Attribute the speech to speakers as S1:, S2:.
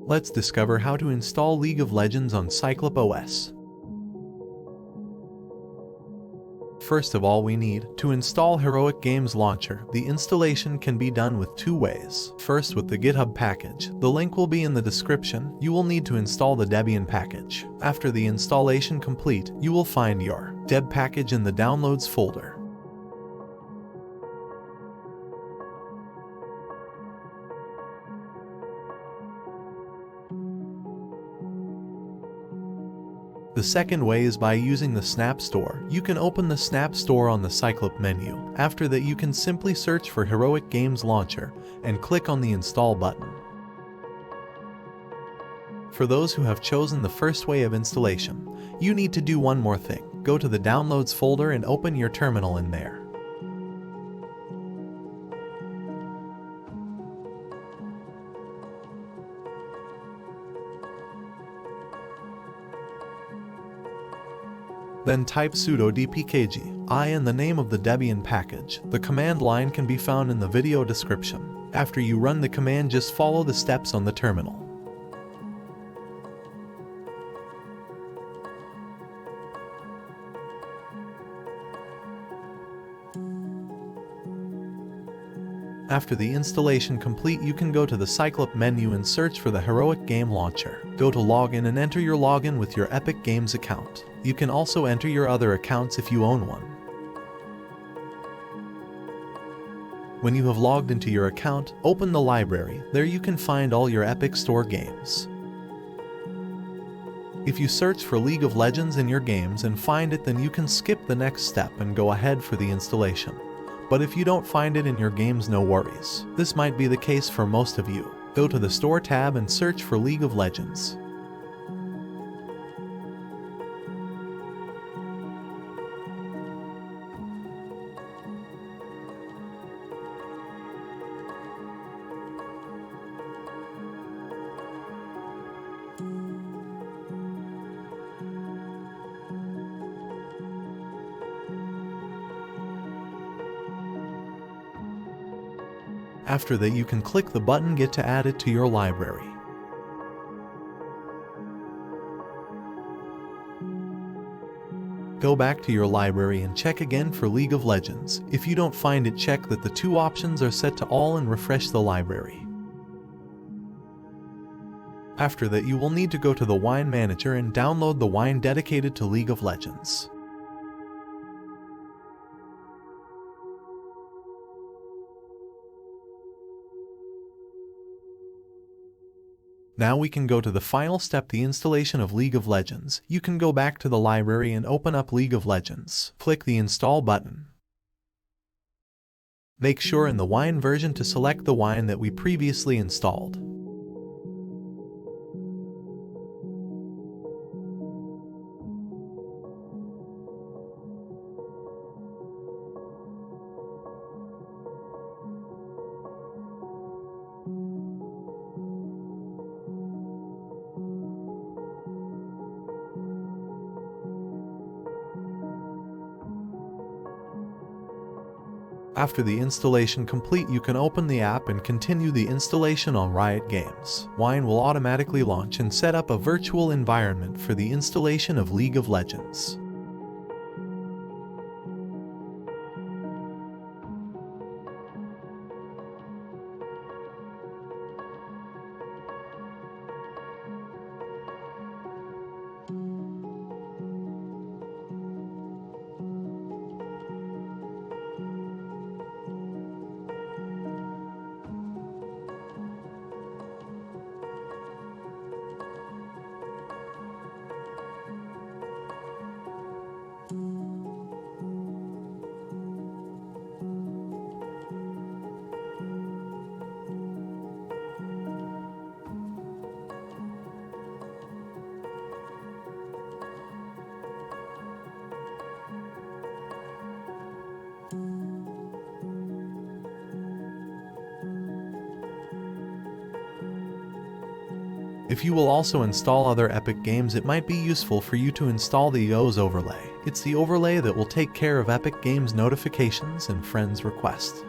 S1: Let's discover how to install League of Legends on Cyclop OS. First of all, we need to install Heroic Games Launcher. The installation can be done with two ways. First, with the GitHub package. The link will be in the description. You will need to install the Debian package. After the installation complete, you will find your deb package in the Downloads folder. The second way is by using the Snap Store. You can open the Snap Store on the Cyclop menu. After that, you can simply search for Heroic Games Launcher and click on the Install button. For those who have chosen the first way of installation, you need to do one more thing. Go to the Downloads folder and open your terminal in there. Then type sudo dpkg and the name of the Debian package. The command line can be found in the video description. After you run the command, just follow the steps on the terminal. After the installation complete, you can go to the Cyclop menu and search for the Heroic Game Launcher. Go to Login and enter your login with your Epic Games account. You can also enter your other accounts if you own one. When you have logged into your account, open the library. There you can find all your Epic Store games. If you search for League of Legends in your games and find it, then you can skip the next step and go ahead for the installation. But if you don't find it in your games, no worries. This might be the case for most of you. Go to the Store tab and search for League of Legends. After that, you can click the button Get to add it to your library. Go back to your library and check again for League of Legends. If you don't find it, check that the two options are set to all and refresh the library. After that, you will need to go to the Wine Manager and download the wine dedicated to League of Legends. Now we can go to the final step, the installation of League of Legends. You can go back to the library and open up League of Legends. Click the Install button. Make sure in the wine version to select the wine that we previously installed. After the installation complete, you can open the app and continue the installation on Riot Games. Wine will automatically launch and set up a virtual environment for the installation of League of Legends. If you will also install other Epic games, it might be useful for you to install the OS overlay. It's the overlay that will take care of Epic Games notifications and friends requests.